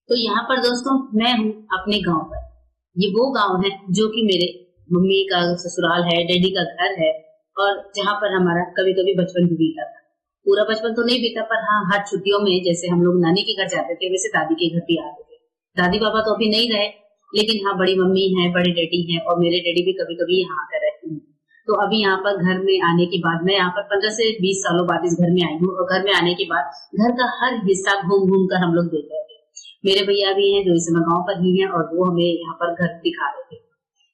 तो यहाँ पर दोस्तों मैं हूँ अपने गांव पर। ये वो गांव है जो कि मेरे मम्मी का ससुराल है, डैडी का घर है, और जहाँ पर हमारा कभी कभी बचपन भी बीता था। पूरा बचपन तो नहीं बीता, पर हाँ, हर छुट्टियों में जैसे हम लोग नानी के घर जाते थे वैसे दादी के घर भी आते थे। दादी बाबा तो अभी नहीं रहे, लेकिन हाँ, बड़ी मम्मी है, बड़े डैडी है, और मेरे डैडी भी कभी कभी यहाँ आकर रहते हैं। तो अभी यहाँ पर घर में आने के बाद मैं यहाँ पर 15 से 20 सालों बाद इस घर में आई हूँ, और घर में आने के बाद घर का हर हिस्सा घूम घूम कर हम लोग देख रहे थे। मेरे भैया भी हैं जो इस समय गांव पर ही हैं, और वो हमें यहाँ पर घर दिखा रहे थे।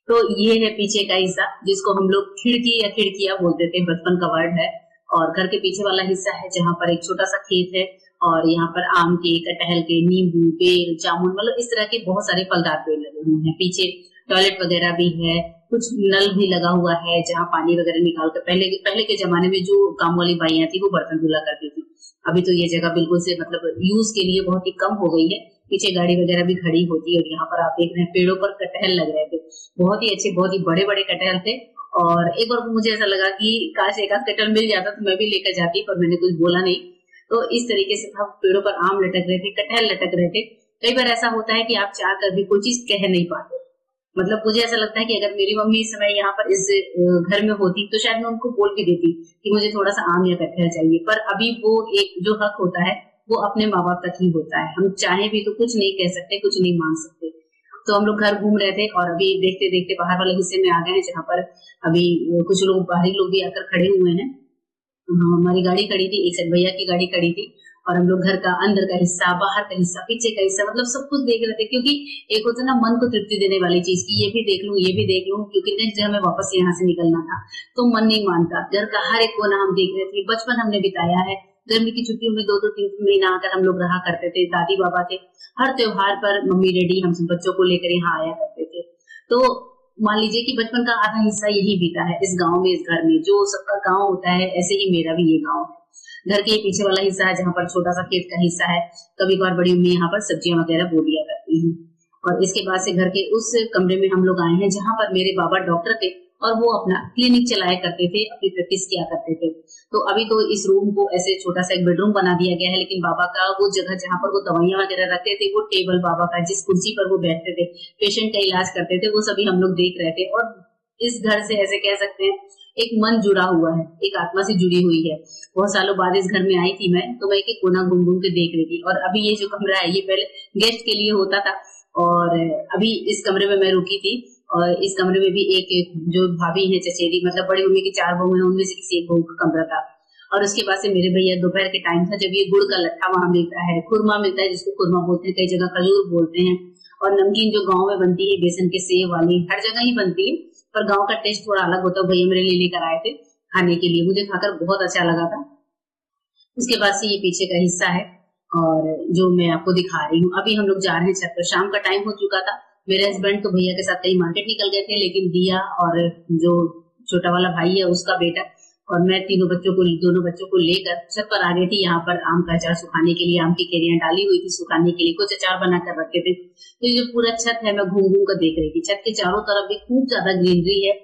तो ये है पीछे का हिस्सा, जिसको हम लोग खिड़की या खिड़कियां बोलते थे, बचपन का वर्ड है। और घर के पीछे वाला हिस्सा है जहाँ पर एक छोटा सा खेत है, और यहाँ पर आम के, कटहल के, नींबू, बेर, जामुन, मतलब इस तरह के बहुत सारे फलदार पेड़ लगे हुए हैं। पीछे टॉयलेट वगैरह भी है, कुछ नल भी लगा हुआ है जहाँ पानी वगैरह निकाल कर, पहले पहले के जमाने में जो काम वाली बाइयां थी वो बर्तन धुला करती थी। अभी तो ये जगह बिल्कुल से मतलब यूज के लिए बहुत ही कम हो गई है। पीछे गाड़ी वगैरह भी खड़ी होती है, और यहाँ पर आप देख रहे हैं पेड़ों पर कटहल लग रहे थे। बहुत ही अच्छे, बहुत ही बड़े बड़े कटहल थे। और एक बार मुझे ऐसा लगा कि काश एक आध कटहल मिल जाता तो मैं भी लेकर जाती, पर मैंने कुछ बोला नहीं। तो इस तरीके से था, पेड़ों पर आम लटक रहे थे, कटहल लटक रहे थे। कई बार ऐसा होता है कि आप चाह कर भी कोई चीज कह नहीं पाते। मतलब मुझे ऐसा लगता है कि अगर मेरी मम्मी इस समय यहाँ पर इस घर में होती तो शायद मैं उनको बोल भी देती कि मुझे थोड़ा सा आम या कटहल चाहिए। पर अभी वो एक जो हक होता है वो अपने माँ बाप तक ही होता है। हम चाहे भी तो कुछ नहीं कह सकते, कुछ नहीं मांग सकते। तो हम लोग घर घूम रहे थे, और अभी देखते देखते बाहर वाले हिस्से में आ गए हैं, जहाँ पर अभी कुछ लोग, बाहरी लोग भी आकर खड़े हुए हैं। हमारी गाड़ी खड़ी थी, एक साइड भैया की गाड़ी खड़ी थी, और हम लोग घर का अंदर का हिस्सा, बाहर का हिस्सा, पीछे का हिस्सा, मतलब सब कुछ देख रहे थे। क्योंकि एक होता है ना मन को तृप्ति देने वाली चीज की, ये भी देख लूं, ये भी देख लूं, क्योंकि नेक्स्ट डे हमें वापस यहाँ से निकलना था। तो मन नहीं मानता, घर का हर एक कोना हम देख रहे थे। बचपन हमने बिताया है, गर्मी की छुट्टियों में 2-2 3 महीना आकर हम लोग रहा करते थे। दादी बाबा थे, हर त्योहार पर मम्मी डैडी हम सब बच्चों को लेकर यहाँ आया करते थे। तो मान लीजिए कि बचपन का आधा हिस्सा यही बीता है इस गांव में, इस घर में। जो सबका गांव होता है, ऐसे ही मेरा भी ये गांव है। घर के पीछे वाला हिस्सा है जहाँ पर छोटा सा खेत का हिस्सा है। कभी कभार बड़ी मम्मी यहाँ पर सब्जियां वगैरह बो दिया करती हैं। और इसके बाद से घर के उस कमरे में हम लोग आए हैं जहाँ पर मेरे बाबा डॉक्टर थे, और वो अपना क्लिनिक चलाया करते थे, अपनी प्रैक्टिस किया करते थे। तो अभी तो इस रूम को ऐसे छोटा सा एक बेडरूम बना दिया गया है, लेकिन बाबा का वो जगह जहाँ पर वो दवाइयां वगैरह रखते थे, वो टेबल बाबा का, जिस कुर्सी पर वो बैठते थे, पेशेंट का इलाज करते थे, वो सभी हम लोग देख रहे थे। और इस घर से ऐसे कह सकते हैं एक मन जुड़ा हुआ है, एक आत्मा से जुड़ी हुई है। बहुत सालों बाद इस घर में आई थी मैं, तो मैं एक कोना घूम घूम के देख रही थी। और अभी ये जो कमरा है, ये पहले गेस्ट के लिए होता था, और अभी इस कमरे में मैं रुकी थी। और इस कमरे में भी एक जो भाभी है, चचेरी, मतलब बड़ी मम्मी की 4 बहू है, उनमें से किसी एक बहू का कमरा था। और उसके बाद से मेरे भैया, दोपहर के टाइम था जब ये गुड़ का लट्ठा वहां मिलता है, खुरमा मिलता है, जिसको खुरमा बोलते हैं, कई जगह खजूर बोलते हैं। और नमकीन जो गाँव में बनती है, बेसन के सेव वाली, हर जगह ही बनती है, पर गाँव का टेस्ट थोड़ा अलग होता है। भैया मेरे लिए लेकर आए थे खाने के लिए, मुझे खाकर बहुत अच्छा लगा था। उसके बाद से ये पीछे का हिस्सा है, और जो मैं आपको दिखा रही हूँ। अभी हम लोग जा रहे हैं छत पर, शाम का टाइम हो चुका था। मेरे हस्बैंड तो भैया के साथ कहीं मार्केट निकल गए थे, लेकिन दिया और जो छोटा वाला भाई है उसका बेटा और मैं दोनों बच्चों को लेकर छत पर आ गई थी। यहाँ पर आम का अचार सुखाने के लिए, आम की केरियां डाली हुई थी सुखाने के लिए, कुछ अचार बना कर रखे थे। तो ये जो पूरा छत है, मैं घूम घूम कर देख रही थी। छत के चारों तरफ भी खूब ज्यादा ग्रीनरी है,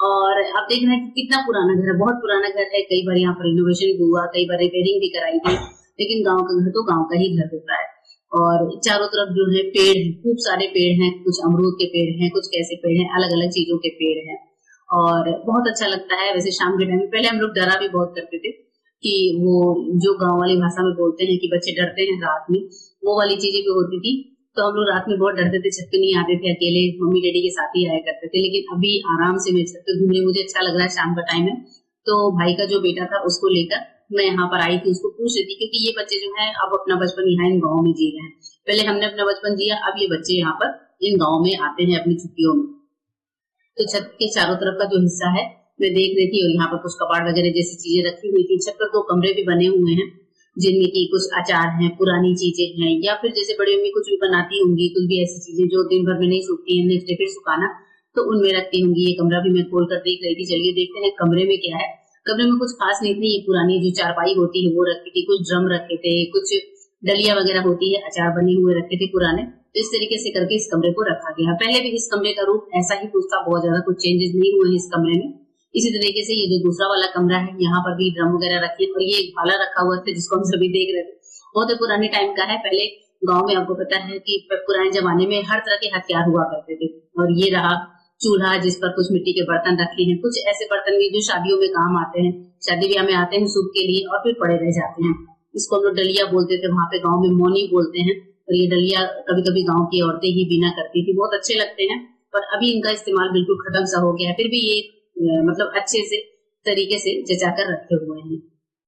और आप देख रहे हैं कि कितना पुराना घर है, बहुत पुराना घर है। कई बार यहाँ पर रिनोवेशन भी हुआ, कई बार रिपेयरिंग भी कराई गई, लेकिन गांव का घर तो गांव का ही घर होता है। और चारों तरफ जो है पेड़ है, खूब सारे पेड़ हैं, कुछ अमरूद के पेड़ हैं, कुछ कैसे पेड़ हैं, अलग अलग चीजों के पेड़ हैं, और बहुत अच्छा लगता है। वैसे शाम के टाइम में पहले हम लोग डरा भी बहुत करते थे कि वो जो गांव वाली भाषा में बोलते हैं कि बच्चे डरते हैं रात में, वो वाली चीजें भी होती थी। तो हम लोग रात में बहुत डरते थे, छत पे नहीं आते थे, अकेले मम्मी डैडी के साथ ही आया करते थे। लेकिन अभी आराम से मैं छत पे घूमने, मुझे अच्छा लग रहा है, शाम का टाइम है। तो भाई का जो बेटा था उसको लेकर मैं यहाँ पर आई थी, उसको पूछ रही थी, क्योंकि ये बच्चे जो है अब अपना बचपन यहाँ इन गाँव में जी रहे हैं। पहले हमने अपना बचपन जिया, अब ये बच्चे यहाँ पर इन गाँव में आते हैं अपनी छुट्टियों में। तो छत के चारों तरफ का जो हिस्सा है मैं देख रही थी, और यहाँ पर कुछ कबाड़ वगैरह जैसी चीजें रखी हुई थी। छत पर 2 कमरे भी बने हुए हैं, जिनमें की कुछ अचार हैं, पुरानी चीजें हैं, या फिर जैसे बड़ी मम्मी कुछ भी बनाती होंगी, कुछ भी ऐसी चीजें जो दिन भर में नहीं सूखती है, नेक्स्ट डे फिर सुखाना, तो उनमें रखती होंगी। ये कमरा भी मैं खोल कर देख रही थी। चलिए देखते हैं कमरे में क्या है। कमरे में कुछ खास नहीं थी, ये पुरानी जो चारपाई होती है वो रखी थी, कुछ ड्रम रखे थे, कुछ डलिया वगैरह होती है, अचार बने हुए रखे थे पुराने। तो इस तरीके से करके इस कमरे को रखा गया। पहले भी इस कमरे का रूप ऐसा ही कुछ था, बहुत ज्यादा कुछ चेंजेस नहीं हुए हैं इस कमरे में। इसी तरीके से ये जो दूसरा वाला कमरा है, यहाँ पर भी ड्रम वगैरह रखे, और ये एक भाला रखा हुआ था जिसको हम सभी देख रहे थे। बहुत ही पुराने टाइम का है। पहले गांव में आपको पता है कि पुराने जमाने में हर तरह के हथियार हुआ करते थे। और ये रहा चूल्हा जिस पर कुछ मिट्टी के बर्तन रखे हैं, कुछ ऐसे बर्तन भी जो शादियों में काम आते हैं, शादी ब्याह में आते हैं शुभ के लिए और फिर पड़े रह जाते हैं। इसको हम लोग डलिया बोलते थे, वहां पे गाँव में मौनी बोलते हैं। और ये डलिया कभी कभी गाँव की औरतें ही बिना करती थी, बहुत अच्छे लगते हैं। पर अभी इनका इस्तेमाल बिल्कुल खत्म सा हो गया है, फिर भी ये मतलब अच्छे से तरीके से जचा कर रखे हुए हैं।